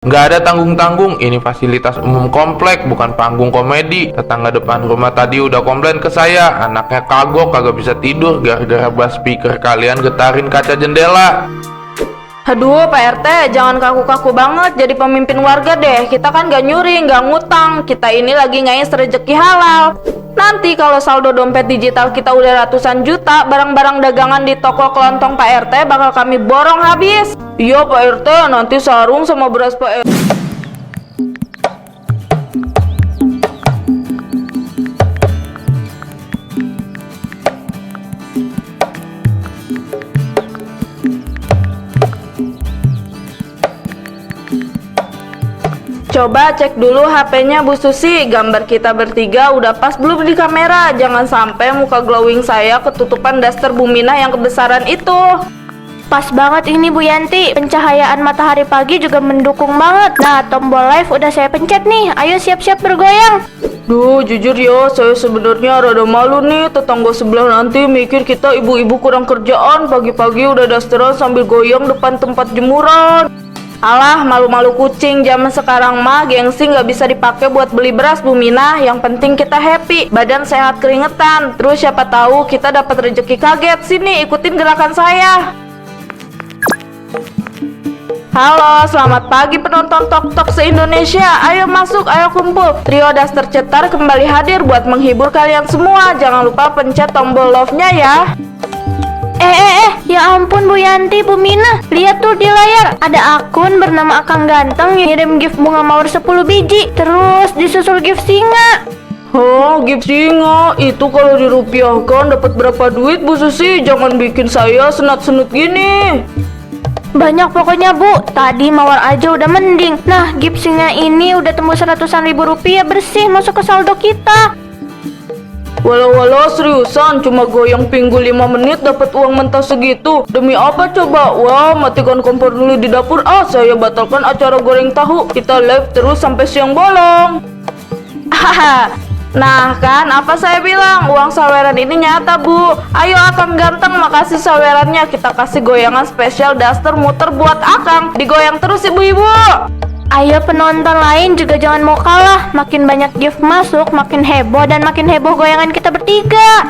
Nggak ada tanggung-tanggung, ini fasilitas umum komplek, bukan panggung komedi. Tetangga depan rumah tadi udah komplain ke saya, anaknya kagok, kagak bisa tidur gara-gara bass speaker kalian getarin kaca jendela. Aduh Pak RT, jangan kaku-kaku banget jadi pemimpin warga deh. Kita kan gak nyuri, gak ngutang. Kita ini lagi ngais rezeki halal. Nanti kalau saldo dompet digital kita udah ratusan juta, barang-barang dagangan di toko kelontong Pak RT bakal kami borong habis. Iya Pak RT, nanti sarung sama beras Pak RT. Coba cek dulu HP-nya Bu Susi, gambar kita bertiga udah pas belum di kamera? Jangan sampai muka glowing saya ketutupan daster Bu Minah yang kebesaran itu. Pas banget ini Bu Yanti, pencahayaan matahari pagi juga mendukung banget. Nah, tombol live udah saya pencet nih, ayo siap-siap bergoyang. Duh, jujur ya, saya sebenarnya rada malu nih. Tetangga sebelah nanti mikir kita ibu-ibu kurang kerjaan, pagi-pagi udah dasteran sambil goyang depan tempat jemuran. Alah, malu-malu kucing, zaman sekarang mah gengsi nggak bisa dipakai buat beli beras Bu Minah. Yang penting kita happy, badan sehat keringetan. Terus siapa tahu kita dapat rezeki kaget. Sini ikutin gerakan saya. Halo, selamat pagi penonton Tok Tok se-Indonesia. Ayo masuk, ayo kumpul. Trio Daster Cetar kembali hadir buat menghibur kalian semua. Jangan lupa pencet tombol love-nya ya. Ya ampun Bu Yanti, Bu Minah, lihat tuh di layar ada akun bernama Akang Ganteng ngirim gift bunga mawar 10 biji, terus disusul gift singa. Oh, gift singa itu kalau dirupiahkan dapat berapa duit Bu Susi? Jangan bikin saya senat-senut gini. Banyak pokoknya Bu, tadi mawar aja udah mending. Nah, gift singa ini udah tembus ratusan ribu rupiah bersih masuk ke saldo kita. Walau seriusan, cuma goyang pinggul 5 menit dapat uang mentah segitu. Demi apa coba? Wah, matikan kompor dulu di dapur. Saya batalkan acara goreng tahu. Kita live terus sampai siang bolong. Haha. Nah kan, apa saya bilang, uang saweran ini nyata Bu. Ayo Akang Ganteng, makasih sawerannya. Kita kasih goyangan spesial daster muter buat Akang. Digoyang terus ibu-ibu. Ayo penonton lain juga jangan mau kalah. Makin banyak gift masuk, makin heboh dan makin heboh goyangan kita bertiga.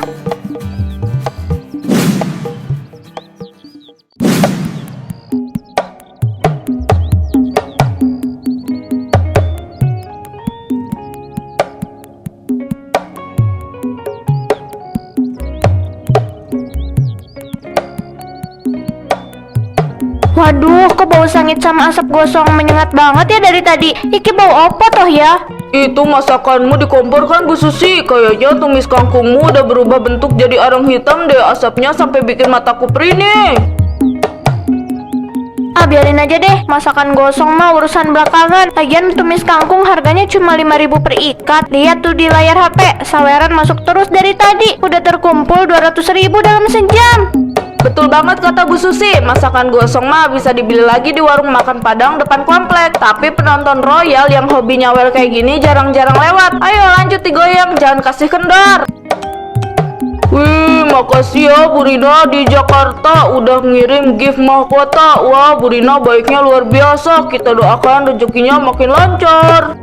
Waduh, kok bau sangit sama asap gosong menyengat banget ya dari tadi. Iki bau apa toh ya? Itu masakanmu di kompor kan Bu Susi? Kayaknya tumis kangkungmu udah berubah bentuk jadi arang hitam deh. Asapnya sampai bikin mataku perih nih. Biarin aja deh, masakan gosong mah urusan belakangan. Lagian tumis kangkung harganya cuma 5.000 per ikat. Lihat tuh di layar HP, saweran masuk terus dari tadi. Udah terkumpul 200.000 dalam sejam. Betul banget kata Bu Susi, masakan gosong mah bisa dibeli lagi di warung makan Padang depan komplek. Tapi penonton royal yang hobi nyawel kayak gini jarang-jarang lewat. Ayo lanjut digoyang, jangan kasih kendor. Wih, makasih ya Bu Rina di Jakarta udah ngirim gift mahkota. Wah, Bu Rina baiknya luar biasa. Kita doakan rezekinya makin lancar.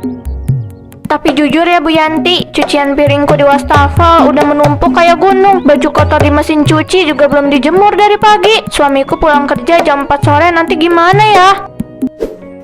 Tapi jujur ya Bu Yanti, cucian piringku di wastafel udah menumpuk kayak gunung. Baju kotor di mesin cuci juga belum dijemur dari pagi. Suamiku pulang kerja jam 4 sore, nanti gimana ya?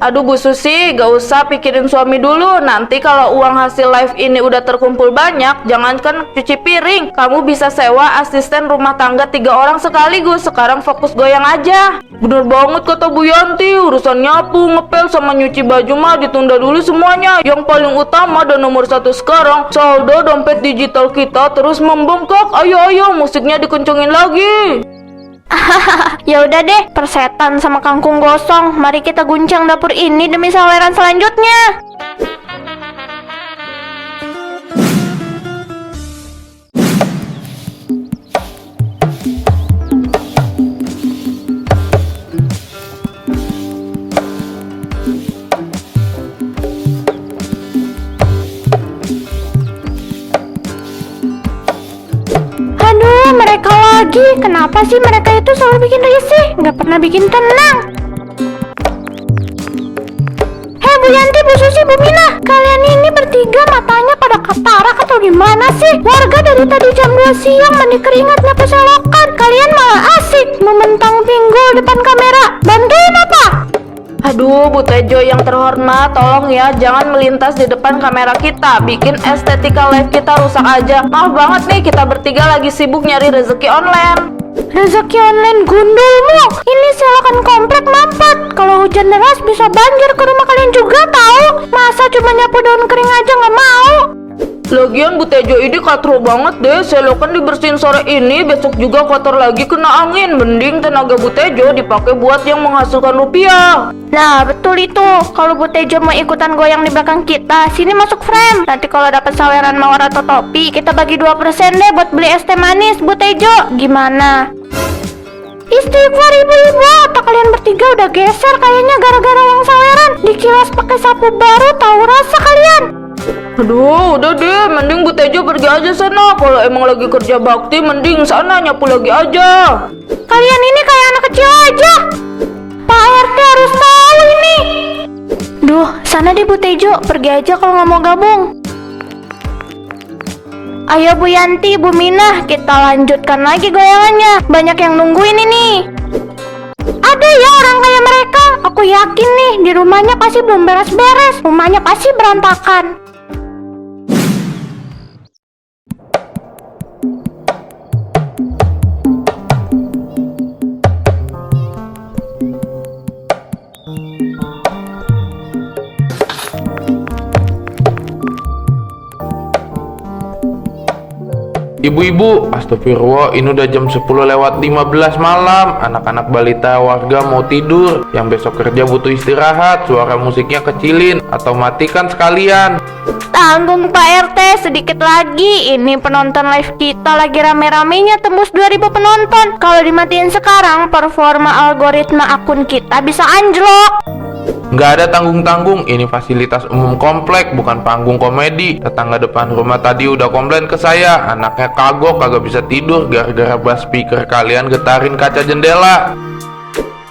Aduh Bu Susi, gak usah pikirin suami dulu. Nanti kalau uang hasil live ini udah terkumpul banyak, jangankan cuci piring, kamu bisa sewa asisten rumah tangga 3 orang sekaligus. Sekarang fokus goyang aja. Bener banget kata Bu Yanti, urusan nyapu, ngepel, sama nyuci baju mah ditunda dulu semuanya. Yang paling utama dan nomor 1 sekarang, saldo dompet digital kita terus membengkak. Ayo musiknya dikencengin lagi. Ya udah deh, persetan sama kangkung gosong. Mari kita guncang dapur ini demi saweran selanjutnya. Aduh, mereka lagi. Kenapa sih mereka itu selalu bikin risih? Nggak pernah bikin tenang. Bu Yanti, Bu Susi, Bu Mina, kalian ini bertiga matanya pada katarak atau gimana sih? Warga dari tadi jam 2 siang mandi keringat nyapa selokan, kalian malah asik mementang pinggul depan kamera. Bantuin apa? Aduh, Bu Tejo yang terhormat, tolong ya jangan melintas di depan kamera kita. Bikin estetika live kita rusak aja. Maaf banget nih, kita bertiga lagi sibuk nyari rezeki online. Rezeki online gundulmu. Ini selokan komplek mampet. Kalau hujan deras bisa banjir ke rumah kalian juga tahu. Masa cuma nyapu daun kering aja nggak mau? Lagian Bu Tejo ini katro banget deh. Selokan dibersihin sore ini, besok juga kotor lagi kena angin. Mending tenaga Bu Tejo dipakai buat yang menghasilkan rupiah. Nah, betul itu. Kalau Bu Tejo mau ikutan goyang di belakang kita, sini masuk frame. Nanti kalau dapat saweran mawar atau topi, kita bagi 2% deh buat beli es teh manis, Bu Tejo. Gimana? Istighfar ibu-ibu, otak kalian bertiga udah geser kayaknya gara-gara uang saweran. Dikilas pakai sapu baru, tahu rasa kalian. Aduh, udah deh, mending Bu Tejo pergi aja sana. Kalau emang lagi kerja bakti, mending sana nyapu lagi aja. Kalian ini kayak anak kecil aja. Pak RT harus tahu ini. Duh, sana deh Bu Tejo, pergi aja kalau nggak mau gabung. Ayo Bu Yanti, Bu Mina, kita lanjutkan lagi goyangannya. Banyak yang nungguin ini. Ada ya orang kayak mereka. Aku yakin nih, di rumahnya pasti belum beres-beres. Rumahnya pasti berantakan. Ibu-ibu, astagfirullah, ini udah jam 10:15 malam. Anak-anak balita warga mau tidur. Yang besok kerja butuh istirahat. Suara musiknya kecilin atau matikan sekalian. Tanggung Pak RT, sedikit lagi. Ini penonton live kita lagi rame-ramenya tembus 2000 penonton. Kalau dimatiin sekarang, performa algoritma akun kita bisa anjlok. Nggak ada tanggung-tanggung, ini fasilitas umum komplek, bukan panggung komedi. Tetangga depan rumah tadi udah komplain ke saya, anaknya kagok, kagak bisa tidur gara-gara bass speaker kalian getarin kaca jendela.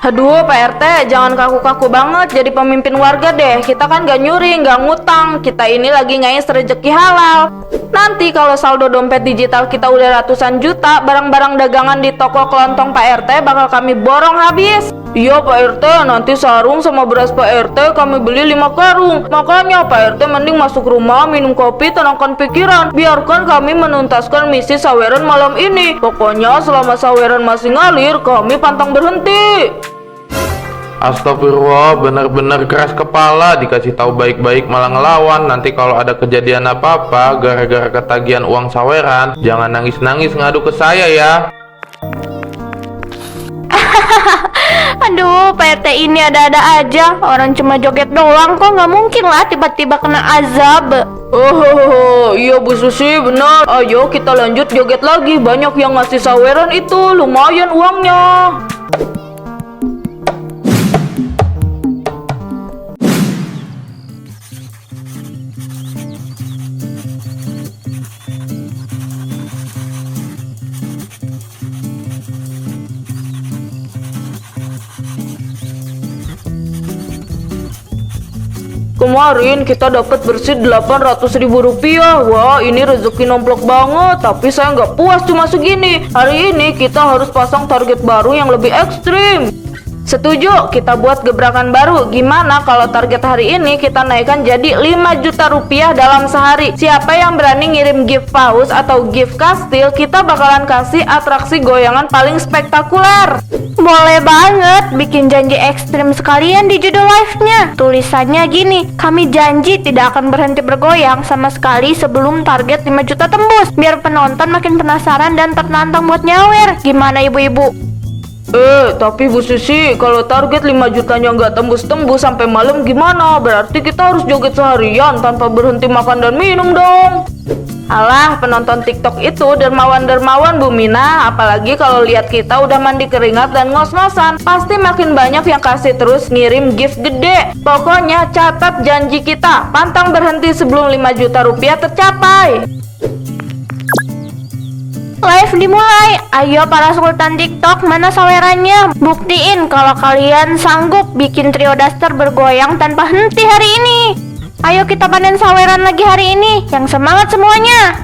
Aduh Pak RT, jangan kaku-kaku banget jadi pemimpin warga deh. Kita kan gak nyuri, gak ngutang. Kita ini lagi ngais rezeki halal. Nanti kalau saldo dompet digital kita udah ratusan juta, barang-barang dagangan di toko kelontong Pak RT bakal kami borong habis. Iya Pak RT, nanti sarung sama beras Pak RT kami beli 5 karung. Makanya Pak RT mending masuk rumah, minum kopi, tenangkan pikiran. Biarkan kami menuntaskan misi saweran malam ini. Pokoknya selama saweran masih ngalir, kami pantang berhenti. Astagfirullah, bener-bener keras kepala, dikasih tahu baik-baik malah ngelawan. Nanti kalau ada kejadian apa-apa gara-gara ketagihan uang saweran, jangan nangis-nangis ngadu ke saya ya. Aduh, Pak RT ini ada-ada aja. Orang cuma joget doang kok, nggak mungkin lah tiba-tiba kena azab. Oh, iya Bu Susi, benar. Ayo kita lanjut joget lagi. Banyak yang ngasih saweran itu, lumayan uangnya. Kemarin kita dapat bersih 800.000 rupiah. Wah, ini rezeki nomplok banget. Tapi saya nggak puas cuma segini. Hari ini kita harus pasang target baru yang lebih ekstrim. Setuju, kita buat gebrakan baru. Gimana kalau target hari ini kita naikkan jadi 5 juta rupiah dalam sehari? Siapa yang berani ngirim gift paus atau gift kastil, kita bakalan kasih atraksi goyangan paling spektakuler. Boleh banget, bikin janji ekstrim sekalian di judul live-nya. Tulisannya gini, kami janji tidak akan berhenti bergoyang sama sekali sebelum target 5 juta tembus. Biar penonton makin penasaran dan tertantang buat nyawer. Gimana ibu-ibu? Tapi Bu Susi, kalau target 5 jutanya nggak tembus-tembus sampai malam gimana? Berarti kita harus joget seharian tanpa berhenti makan dan minum dong. Alah, penonton TikTok itu dermawan-dermawan Bu Mina. Apalagi kalau lihat kita udah mandi keringat dan ngos-ngosan, pasti makin banyak yang kasih terus ngirim gift gede. Pokoknya catat janji kita, pantang berhenti sebelum 5 juta rupiah tercapai. Live dimulai. Ayo para sultan TikTok, mana sawerannya? Buktiin kalau kalian sanggup bikin trio daster bergoyang tanpa henti hari ini. Ayo kita panen saweran lagi hari ini. Yang semangat semuanya.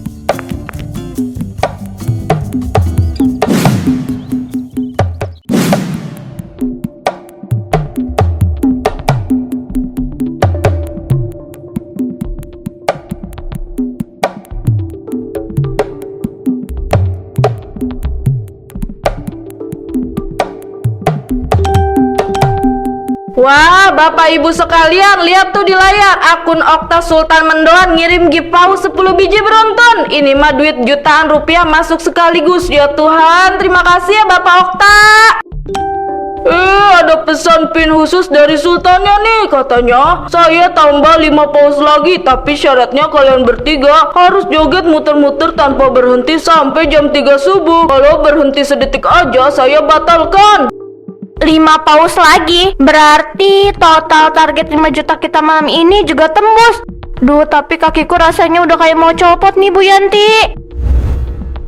Wah, Bapak Ibu sekalian, lihat tuh di layar. Akun Okta Sultan Mendoan ngirim giveaway 10 biji beruntun. Ini mah duit jutaan rupiah masuk sekaligus. Ya Tuhan, terima kasih ya Bapak Okta. Ada pesan pin khusus dari sultannya nih. Katanya, saya tambah 5 paus lagi. Tapi syaratnya kalian bertiga harus joget muter-muter tanpa berhenti sampai jam 3 subuh. Kalau berhenti sedetik aja, saya batalkan. 5 paus lagi, berarti total target 5 juta kita malam ini juga tembus. Duh, tapi kakiku rasanya udah kayak mau copot nih Bu Yanti.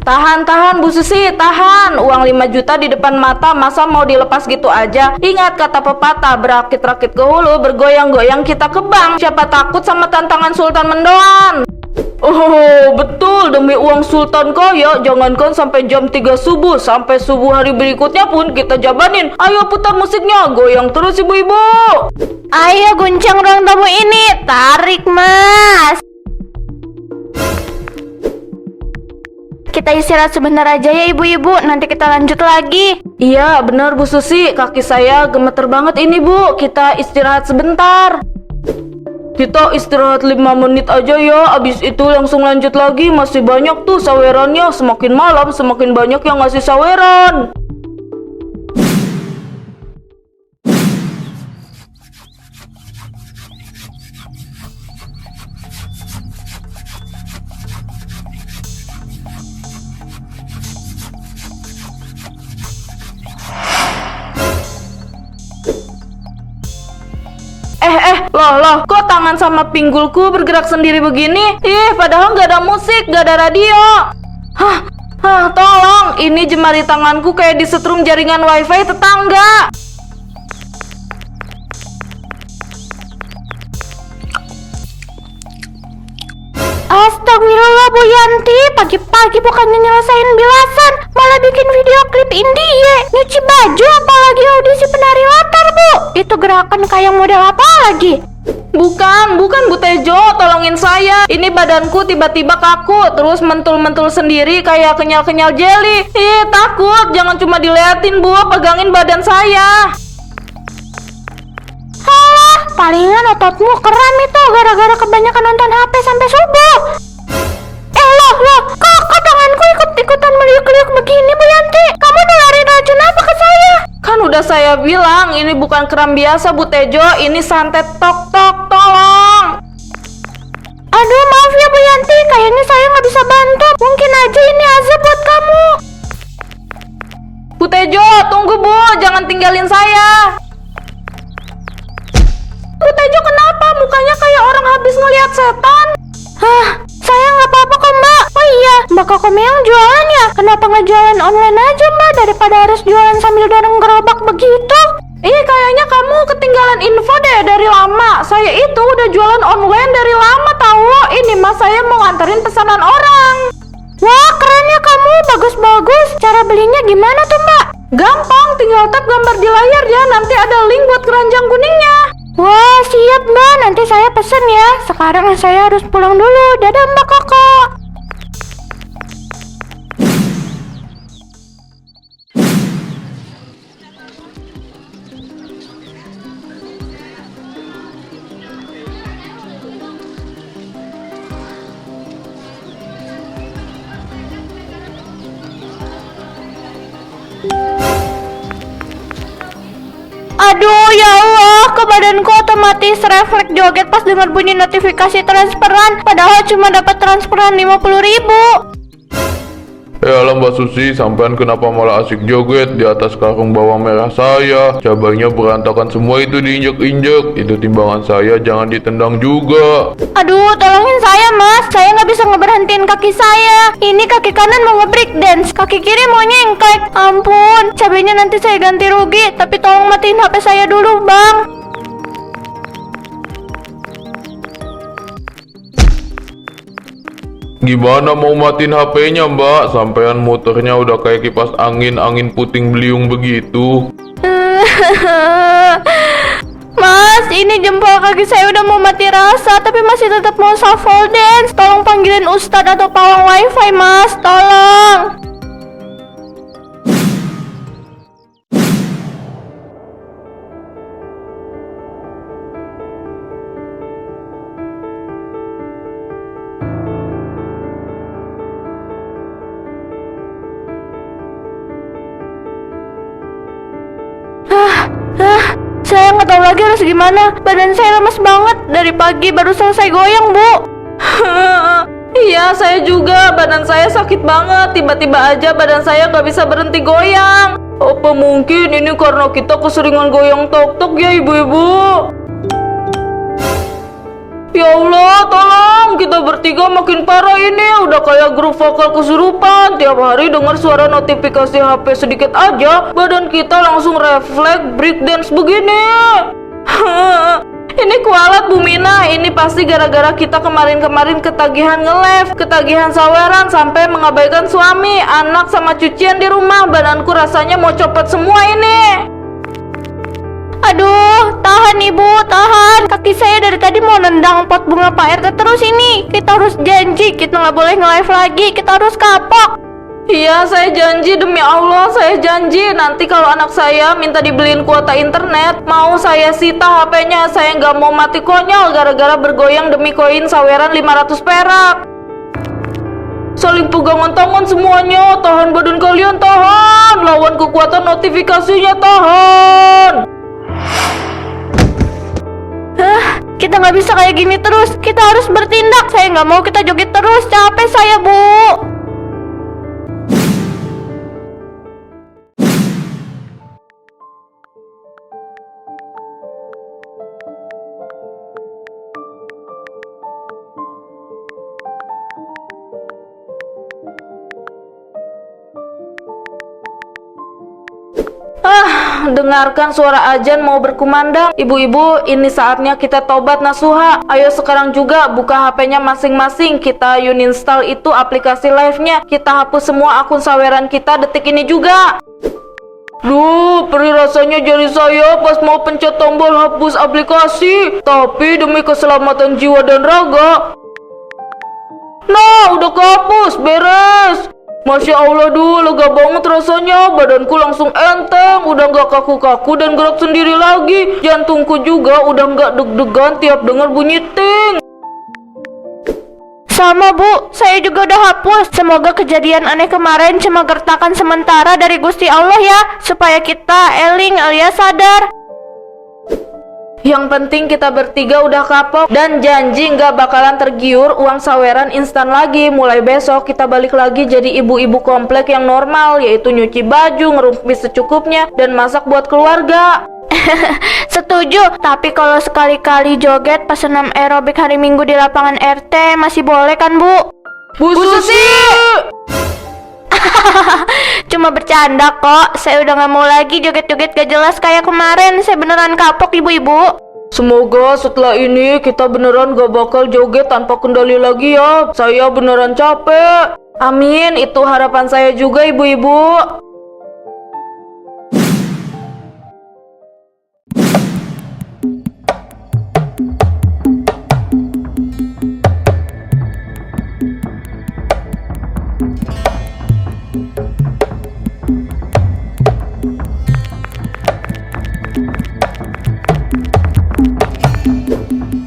Tahan Bu Susi, tahan. Uang 5 juta di depan mata, masa mau dilepas gitu aja? Ingat kata pepatah, berakit-rakit ke hulu, bergoyang-goyang kita ke bank. Siapa takut sama tantangan Sultan Mendoan? Oh, betul, demi uang Sultan kaya, jangankan sampai jam 3 subuh, sampai subuh hari berikutnya pun kita jabanin. Ayo putar musiknya, goyang terus ibu-ibu. Ayo guncang ruang tamu ini, tarik mas. Kita istirahat sebentar aja ya ibu-ibu, nanti kita lanjut lagi. Iya, bener Bu Susi, kaki saya gemeter banget ini Bu. Kita istirahat sebentar. Kita istirahat 5 menit aja ya, abis itu langsung lanjut lagi. Masih banyak tuh sawerannya, semakin malam semakin banyak yang ngasih saweran. Loh, kok tangan sama pinggulku bergerak sendiri begini? Ih, padahal nggak ada musik, nggak ada radio. Tolong, ini jemari tanganku kayak disetrum jaringan wifi tetangga. Astagfirullah Bu Yanti, pagi-pagi bukannya nyelesain bilasan, malah bikin video klip indie. Nyuci baju apalagi audisi penari latar Bu. Itu gerakan kayak model apa lagi? Bukan Bu Tejo, tolongin saya. Ini badanku tiba-tiba kaku, terus mentul-mentul sendiri kayak kenyal-kenyal jelly. Ih, takut, jangan cuma diliatin Bu, pegangin badan saya. Halah, palingan ototmu kram itu gara-gara kebanyakan nonton HP sampai subuh. Loh, kok tanganku ikut-ikutan meliuk-liuk begini Bu Yanti? Kamu nularin racun apa ke saya? Kan udah saya bilang, ini bukan kram biasa Bu Tejo, ini santet tok-tok, tolong. Aduh, maaf ya Bu Yanti, kayaknya saya nggak bisa bantu. Mungkin aja ini azab buat kamu. Bu Tejo, tunggu Bu, jangan tinggalin saya. Bu Tejo kenapa? Mukanya kayak orang habis ngelihat setan. Saya nggak apa-apa kok Mbak. Oh iya, Mbak Kokomi yang jualan ya? Kenapa nggak jualan online aja Mbak, daripada harus jualan sambil dorong gerobak begitu? Kayaknya kamu ketinggalan info deh dari lama. Saya itu udah jualan online dari lama tahu. Ini mas saya mau nganterin pesanan orang. Wah, keren ya kamu, bagus-bagus. Cara belinya gimana tuh Mbak? Gampang, tinggal tap gambar di layar ya. Nanti ada link buat keranjang kuningnya. Wah, siap Mbak, nanti saya pesen ya. Sekarang saya harus pulang dulu. Dadah Mbak Koko. Aduh ya Allah, ke badanku otomatis refleks joget pas dengar bunyi notifikasi transferan. Padahal cuma dapat transferan 50.000. Alah Mbak Susi, sampean kenapa malah asik joget di atas karung bawang merah saya? Cabainya berantakan semua itu diinjek-injek. Itu timbangan saya, jangan ditendang juga. Aduh, tolongin saya mas, saya nggak bisa ngeberhentiin kaki saya. Ini kaki kanan mau nge-break dance, kaki kiri mau nyengklek. Ampun, cabainya nanti saya ganti rugi, tapi tolong matiin HP saya dulu bang. Gimana mau matiin HP-nya Mbak? Sampean muternya udah kayak kipas angin, angin puting beliung begitu. Mas, ini jempol kaki saya udah mau mati rasa, tapi masih tetap mau shuffle dance. Tolong panggilin Ustadz atau pawang wifi mas, tolong. Saya nggak tahu lagi harus gimana. Badan saya lemes banget. Dari pagi baru selesai goyang, Bu. Iya, saya juga. Badan saya sakit banget. Tiba-tiba aja badan saya nggak bisa berhenti goyang. Apa mungkin ini karena kita keseringan goyang tok-tok ya, ibu-ibu? Ya Allah, tolong. Kita bertiga makin parah ini. Udah kayak grup vokal kesurupan. Tiap hari dengar suara notifikasi HP sedikit aja, badan kita langsung refleks breakdance begini. Ini kualat Bu Mina. Ini pasti gara-gara kita kemarin-kemarin ketagihan nge-live, ketagihan saweran, sampai mengabaikan suami, anak, sama cucian di rumah. Badanku rasanya mau copot semua ini. Aduh, tahan ibu, tahan. Kaki saya dari tadi mau nendang pot bunga Pak RT terus ini. Kita harus janji, kita nggak boleh nge-live lagi. Kita harus kapok. Iya, saya janji, demi Allah, saya janji. Nanti kalau anak saya minta dibeliin kuota internet, mau saya sita HP-nya. Saya nggak mau mati konyol gara-gara bergoyang demi koin saweran 500 perak. Saling pegangan tangan semuanya. Tahan badan kalian, tahan. Lawan kekuatan notifikasinya, tahan. Kita nggak bisa kayak gini terus. Kita harus bertindak. Saya nggak mau kita joget terus. Capek saya, Bu. Dengarkan suara azan mau berkumandang. Ibu-ibu, ini saatnya kita tobat nasuha. Ayo sekarang juga buka HP-nya masing-masing. Kita uninstall itu aplikasi live-nya. Kita hapus semua akun saweran kita detik ini juga. Duh, perih rasanya jari saya pas mau pencet tombol hapus aplikasi. Tapi demi keselamatan jiwa dan raga. Nah, udah kehapus, beres. Masya Allah, lega banget rasanya. Badanku langsung enteng, udah gak kaku-kaku dan gerak sendiri lagi. Jantungku juga udah gak deg-degan tiap dengar bunyi ting. Sama Bu, saya juga udah hapus. Semoga kejadian aneh kemarin cuma gertakan sementara dari Gusti Allah ya, supaya kita eling alias sadar. Yang penting kita bertiga udah kapok dan janji nggak bakalan tergiur uang saweran instan lagi. Mulai besok kita balik lagi jadi ibu-ibu komplek yang normal, yaitu nyuci baju, ngerumpis secukupnya, dan masak buat keluarga. Setuju, tapi kalau sekali-kali joget pas senam aerobik hari Minggu di lapangan RT masih boleh kan Bu? Bu Susi! Cuma bercanda kok. Saya udah gak mau lagi joget-joget gak jelas kayak kemarin. Saya beneran kapok ibu-ibu. Semoga setelah ini kita beneran gak bakal joget tanpa kendali lagi ya. Saya beneran capek. Amin, itu harapan saya juga ibu-ibu.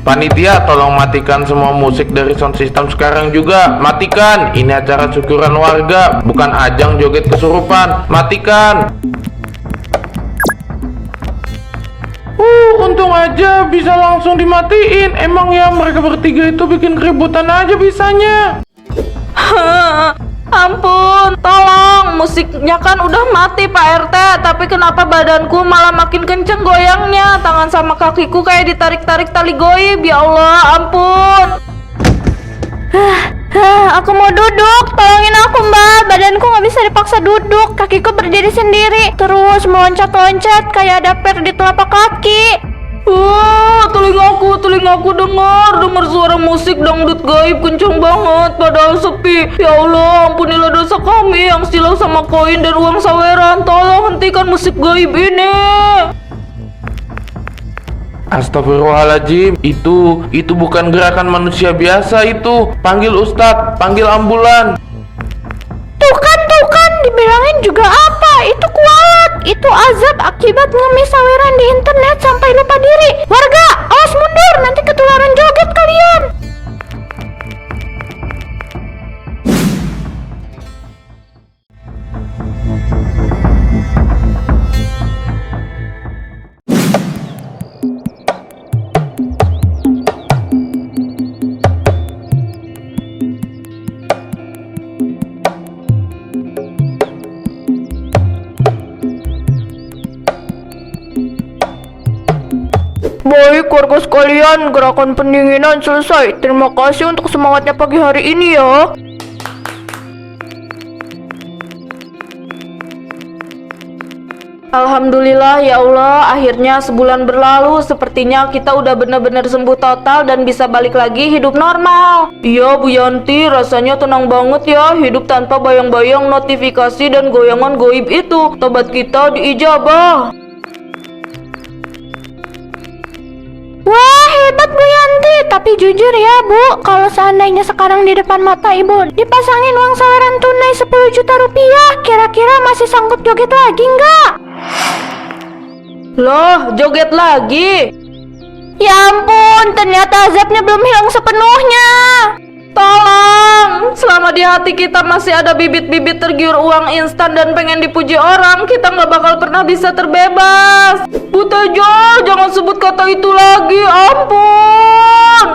Panitia, tolong matikan semua musik dari sound system sekarang juga. Matikan, ini acara syukuran warga, bukan ajang joget kesurupan. Matikan. Untung aja bisa langsung dimatiin. Emang ya mereka bertiga itu bikin keributan aja bisanya. Ampun, tolong. Musiknya kan udah mati Pak RT, tapi kenapa badanku malah makin kenceng goyangnya? Tangan sama kakiku kayak ditarik-tarik tali goib. Ya Allah, ampun. Aku mau duduk, tolongin aku mbak. Badanku nggak bisa dipaksa duduk, kakiku berdiri sendiri, terus meloncat-loncat kayak ada per di telapak kaki. Telingaku dengar suara musik dangdut gaib kenceng banget padahal sepi. Ya Allah, ampunilah dosa kami yang silau sama koin dan uang saweran. Tolong hentikan musik gaib ini. Astagfirullahaladzim, itu bukan gerakan manusia biasa itu. Panggil Ustadz, panggil ambulan. Tuh kan, dibilangin juga apa? Itu kualat, itu azab akibat ngemis saweran di internet sampai lupa diri. Warga, awas mundur, nanti ketularan joget kalian. Baik warga sekalian, gerakan pendinginan selesai. Terima kasih untuk semangatnya pagi hari ini ya. Alhamdulillah ya Allah, akhirnya sebulan berlalu. Sepertinya kita udah bener-bener sembuh total dan bisa balik lagi hidup normal. Iya Bu Yanti, rasanya tenang banget ya. Hidup tanpa bayang-bayang notifikasi dan goyangan goib itu. Tobat kita diijabah. Wah hebat Bu Yanti, tapi jujur ya Bu, kalau seandainya sekarang di depan mata Ibu dipasangin uang saweran tunai 10 juta rupiah, kira-kira masih sanggup joget lagi nggak? Loh, joget lagi? Ya ampun, ternyata azabnya belum hilang sepenuhnya. Tolong, selama di hati kita masih ada bibit-bibit tergiur uang instan dan pengen dipuji orang, kita nggak bakal pernah bisa terbebas. Bu Tejo, jangan sebut kata itu lagi, ampun.